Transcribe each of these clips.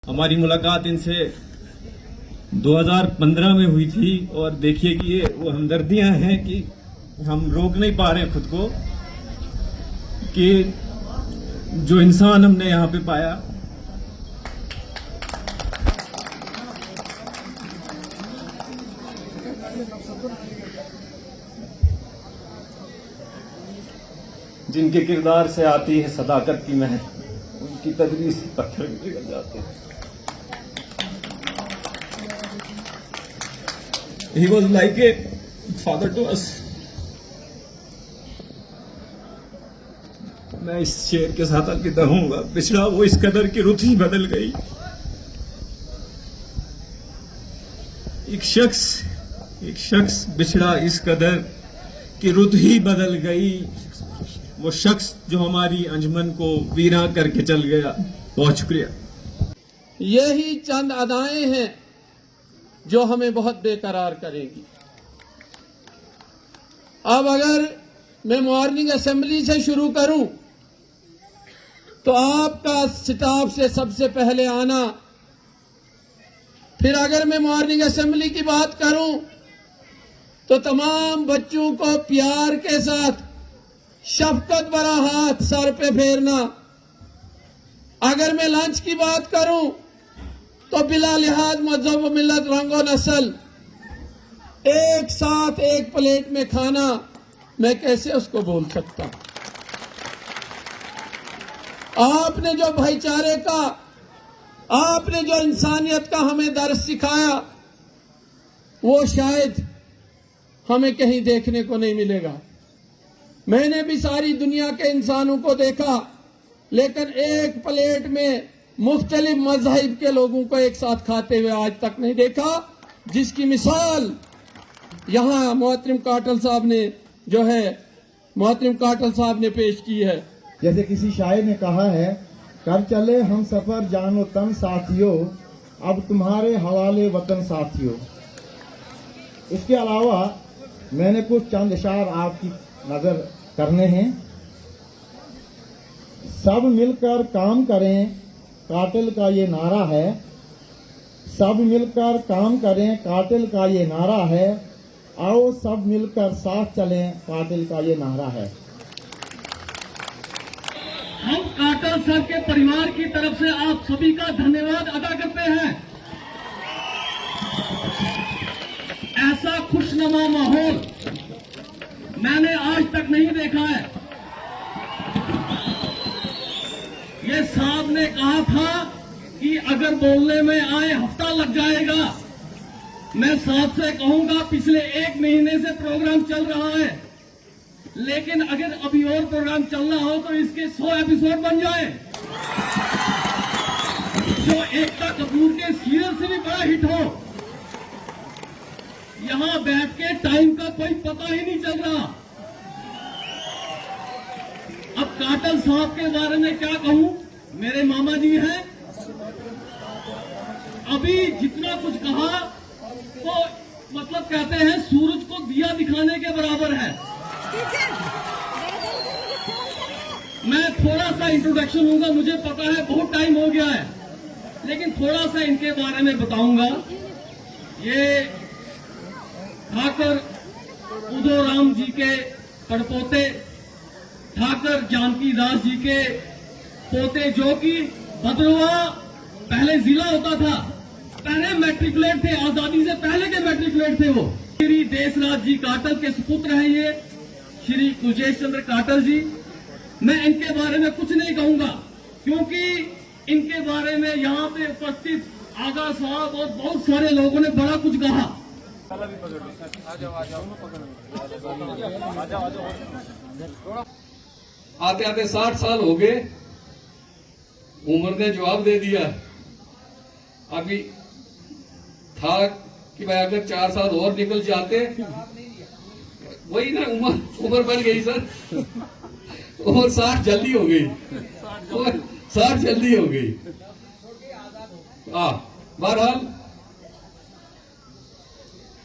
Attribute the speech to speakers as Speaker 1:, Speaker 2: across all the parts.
Speaker 1: हमारी मुलाकात इनसे 2015 में हुई थी और देखिए कि ये वो हमदर्दियां हैं कि हम रोक नहीं पा रहे खुद को कि जो इंसान हमने यहाँ पे पाया जिनके किरदार से आती है सदाकत की महक, उनकी तदरीस पत्थर में पिघल जाते हैं। He was like a father to us. मैं इस शेर के साथ अलविदा हूंगा। पिछड़ा वो इस कदर की रुत ही बदल गई। एक शख्स बिछड़ा इस कदर की रुत ही बदल गई। वो शख्स जो हमारी अंजुमन को वीरा करके चल गया। बहुत शुक्रिया।
Speaker 2: यही चंद अदाएं हैं जो हमें बहुत बेकरार करेंगी। अब अगर मैं मॉर्निंग असेंबली से शुरू करूं तो आपका स्टाफ से सबसे पहले आना, फिर अगर मैं मॉर्निंग असेंबली की बात करूं तो तमाम बच्चों को प्यार के साथ शफकत भरा हाथ सर पे फेरना। अगर मैं लंच की बात करूं तो बिला लिहाज मजहब मिल्लत रंगो नस्ल एक साथ एक प्लेट में खाना, मैं कैसे उसको बोल सकता। आपने जो भाईचारे का, आपने जो इंसानियत का हमें दर्स सिखाया, वो शायद हमें कहीं देखने को नहीं मिलेगा। मैंने भी सारी दुनिया के इंसानों को देखा, लेकिन एक प्लेट में मुख्तलिफ मज़हब के लोगों को एक साथ खाते हुए आज तक नहीं देखा, जिसकी मिसाल यहाँ मोहतरम काटल साहब ने पेश की है।
Speaker 3: जैसे किसी शायर ने कहा है, कर चले हम सफर जानो तन साथियों, अब तुम्हारे हवाले वतन साथियों। इसके अलावा मैंने कुछ चंद इशार आपकी नजर करने हैं। सब मिलकर काम करें, कातिल का ये नारा है। सब मिलकर काम करें, कातिल का ये नारा है। आओ सब मिलकर साथ चलें, कातिल का ये नारा है।
Speaker 4: हम काटल सर के परिवार की तरफ से आप सभी का धन्यवाद अदा करते हैं। ऐसा खुशनुमा माहौल मैंने आज तक नहीं देखा है। ये साहब ने कहा था कि अगर बोलने में आए हफ्ता लग जाएगा। मैं साहब से कहूंगा, पिछले 1 महीने से प्रोग्राम चल रहा है, लेकिन अगर अभी और प्रोग्राम चलना हो तो इसके 100 एपिसोड बन जाए, जो एकता कपूर के सीरियल से भी बड़ा हिट हो। यहां बैठ के टाइम का कोई पता ही नहीं चल रहा। अब काटल साहब के बारे में क्या कहूं, मेरे मामा जी हैं। अभी जितना कुछ कहा तो मतलब कहते हैं सूरज को दिया दिखाने के बराबर है। मैं थोड़ा सा इंट्रोडक्शन दूंगा, मुझे पता है बहुत टाइम हो गया है, लेकिन थोड़ा सा इनके बारे में बताऊंगा। ये ठाकर उदयराम जी के पड़पोते, ठाकर जानकी दास जी के पोते, जो कि भद्रवा पहले जिला होता था, पहले मैट्रिकुलेट थे, आजादी से पहले के मैट्रिकुलेट थे वो। श्री देशराज जी काटल के सुपुत्र हैं ये, श्री कुजेश चंद्र काटल जी। मैं इनके बारे में कुछ नहीं कहूंगा, क्योंकि इनके बारे में यहाँ पे उपस्थित आगा साहब और बहुत सारे लोगों ने बड़ा कुछ कहा।
Speaker 5: आते आते 60 साल हो गए, उम्र ने जवाब दे दिया। अभी था कि भाई अगर 4 साल और निकल जाते, वही ना उम्र बढ़ गई सर, और 60 जल्दी हो गई, और 60 जल्दी हो गई। बहरहाल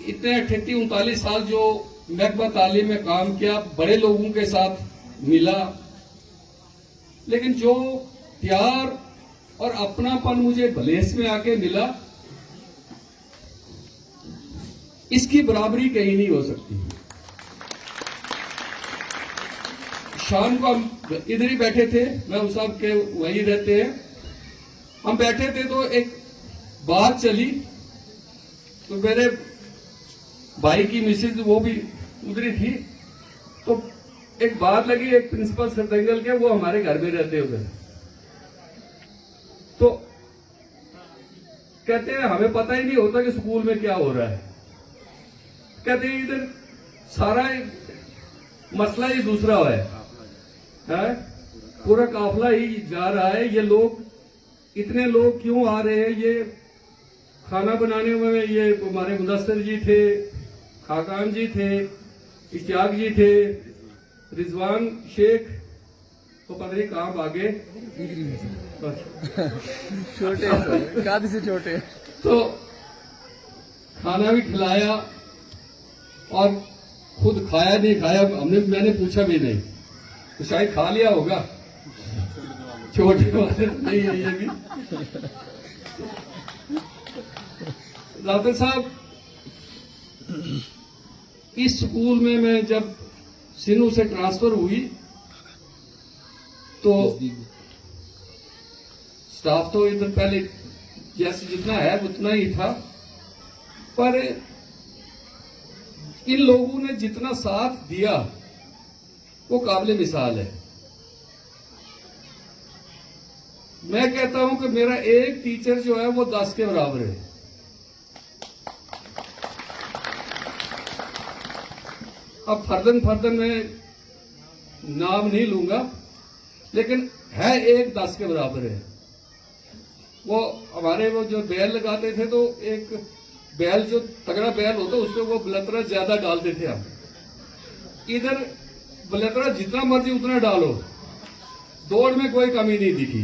Speaker 5: इतने 38-39 साल जो महकमा तालीम में काम किया, बड़े लोगों के साथ मिला, लेकिन जो प्यार और अपनापन मुझे भलेस में आके मिला, इसकी बराबरी कहीं नहीं हो सकती। शाम को हम इधर ही बैठे थे, मैं उस साहब के वहीं रहते हैं, हम बैठे थे तो एक बात चली, तो मेरे भाई की मिसेज वो भी उधरी थी, तो एक बात लगी, एक प्रिंसिपल सरदंगल के, वो हमारे घर में रहते उधर, तो कहते हैं हमें पता ही नहीं होता कि स्कूल में क्या हो रहा है। कहते हैं इधर सारा मसला ही दूसरा है, पूरा काफिला ही जा रहा है, ये लोग इतने लोग क्यों आ रहे हैं, ये खाना बनाने में ये हमारे मुदस्सिर जी थे, खाकान जी थे, इश्तियाक जी थे, रिजवान शेख तो पता नहीं कहाँ भागे,
Speaker 2: छोटे कादी से छोटे।
Speaker 5: तो खाना भी खिलाया और खुद खाया नहीं खाया मैंने पूछा भी नहीं, तो शायद खा लिया होगा, छोटे वाले नहीं है ये भी। राधे साहब, इस स्कूल में मैं जब सिनू से ट्रांसफर हुई तो स्टाफ तो इधर पहले जैसे जितना है उतना ही था, पर इन लोगों ने जितना साथ दिया वो काबिले मिसाल है। मैं कहता हूं कि मेरा एक टीचर जो है वो 10 के बराबर है। अब फर्दन में नाम नहीं लूंगा, लेकिन है एक 10 के बराबर है। वो हमारे वो जो बैल लगाते थे, तो एक बैल जो तगड़ा बैल होता उसमें वो बलतरा ज्यादा डालते थे हम। इधर बलतरा जितना मर्जी उतना डालो, दौड़ में कोई कमी नहीं दिखी।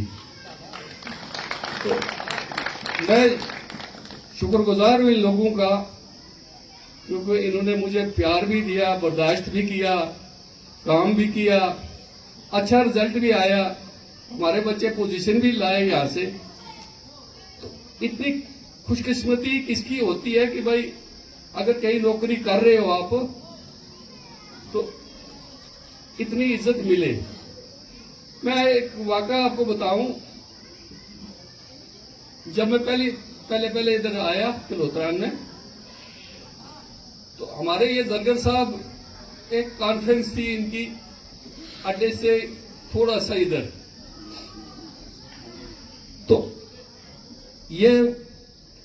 Speaker 5: तो मैं शुक्रगुजार हूं इन लोगों का, क्योंकि इन्होंने मुझे प्यार भी दिया, बर्दाश्त भी किया, काम भी किया, अच्छा रिजल्ट भी आया, हमारे बच्चे पोजीशन भी लाए यहां से। तो इतनी खुशकिस्मती किसकी होती है कि भाई अगर कहीं नौकरी कर रहे हो आप तो इतनी इज्जत मिले। मैं एक वाकया आपको बताऊं, जब मैं पहले इधर आया किलोतरान में, तो हमारे ये जरगर साहब एक कॉन्फ्रेंस थी इनकी अड्डे से थोड़ा सा इधर, तो ये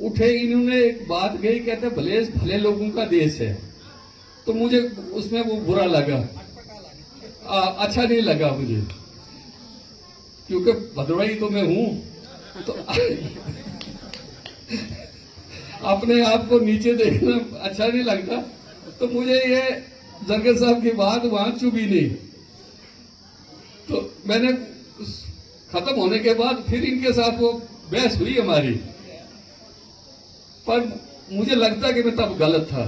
Speaker 5: उठे, इन्होंने एक बात कही, कहते भले लोगों का देश है। तो मुझे उसमें वो बुरा लगा, अच्छा नहीं लगा मुझे, क्योंकि भदोही तो मैं हूं, तो अपने आप को नीचे देखना अच्छा नहीं लगता। तो मुझे ये जरगर साहब की बात वहां चुभी नहीं, तो मैंने खत्म होने के बाद फिर इनके साथ वो बहस हुई हमारी, पर मुझे लगता कि मैं तब गलत था।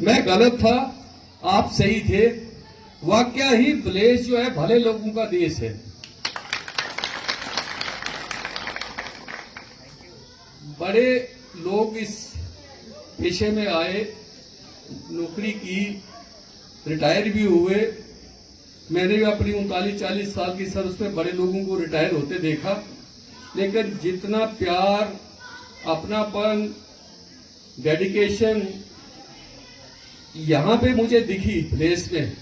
Speaker 5: मैं गलत था, आप सही थे। वाकया ही विलेज जो है भले लोगों का देश है। बड़े लोग इस पेशे में आए, नौकरी की, रिटायर भी हुए। मैंने भी अपनी 39-40 साल की सर्विस में बड़े लोगों को रिटायर होते देखा, लेकिन जितना प्यार, अपनापन, डेडिकेशन यहां पे मुझे दिखी प्लेस में,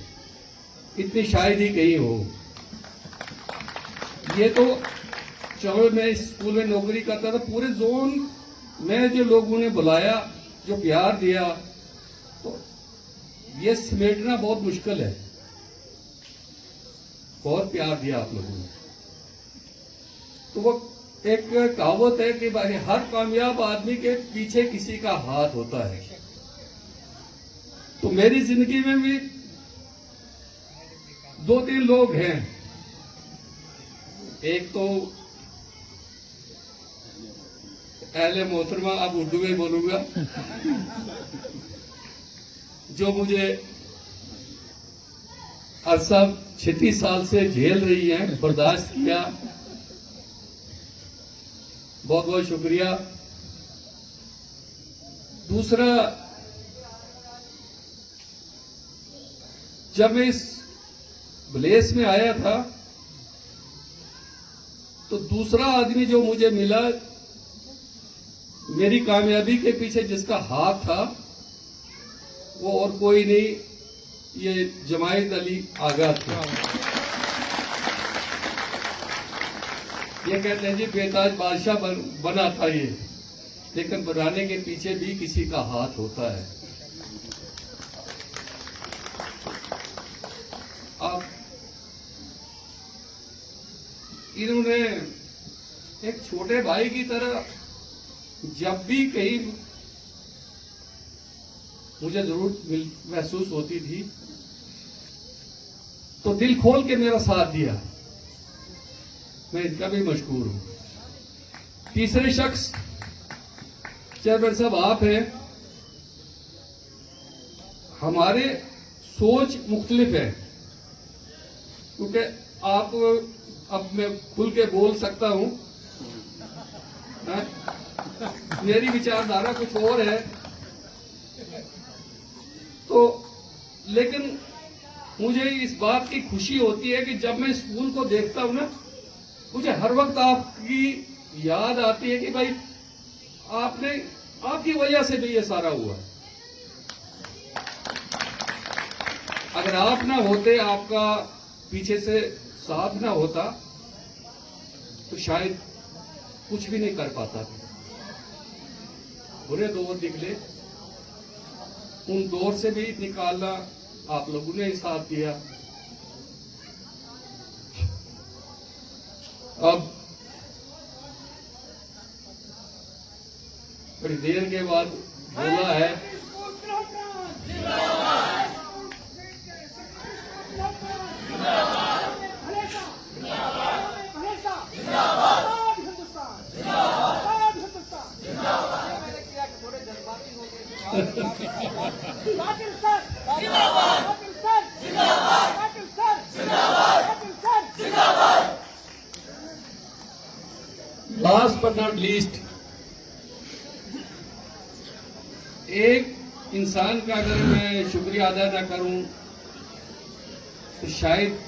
Speaker 5: इतनी शायद ही कहीं हो। ये तो चलो मैं इस स्कूल में नौकरी करता था, पूरे जोन में जो लोगों ने बुलाया, जो प्यार दिया, तो ये समेटना बहुत मुश्किल है। बहुत प्यार दिया आप लोगों ने। तो वो एक कहावत है कि भाई हर कामयाब आदमी के पीछे किसी का हाथ होता है। तो मेरी जिंदगी में भी 2-3 लोग हैं। एक तो अहले मोहतरमा, अब उर्दू में बोलूंगा, जो मुझे अरसा 36 साल से झेल रही हैं, बर्दाश्त किया। बहुत बहुत शुक्रिया। दूसरा, जब मैं इस विलेज में आया था तो दूसरा आदमी जो मुझे मिला, मेरी कामयाबी के पीछे जिसका हाथ था, वो और कोई नहीं, ये जमायत अली आगा था। ये कहते हैं जी बेताज बादशाह बना था ये, लेकिन बनाने के पीछे भी किसी का हाथ होता है। अब इन्होंने एक छोटे भाई की तरह जब भी कहीं मुझे जरूरत महसूस होती थी तो दिल खोल के मेरा साथ दिया। मैं इनका भी मशहूर हूं। तीसरे शख्स चेयरमैन साहब आप हैं। हमारे सोच मुख्तलिफ है, क्योंकि आप, अब मैं खुल के बोल सकता हूं, मेरी विचारधारा कुछ और है, तो लेकिन मुझे इस बात की खुशी होती है कि जब मैं स्कूल को देखता हूं ना, मुझे हर वक्त आपकी याद आती है कि भाई आपकी वजह से भी ये सारा हुआ। अगर आप ना होते, आपका पीछे से साथ ना होता, तो शायद कुछ भी नहीं कर पाता। बुरे दौर निकले, उन दौर से भी निकालना आप लोगों ने ही साथ दिया। अब बड़ी देर के बाद बोला है, लास्ट बट नॉट लीस्ट, एक इंसान का अगर मैं शुक्रिया अदा ना करूं तो शायद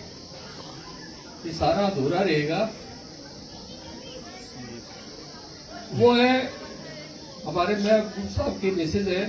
Speaker 5: ये सारा अधूरा रहेगा। वो है हमारे महबूब साहब की मिसेज है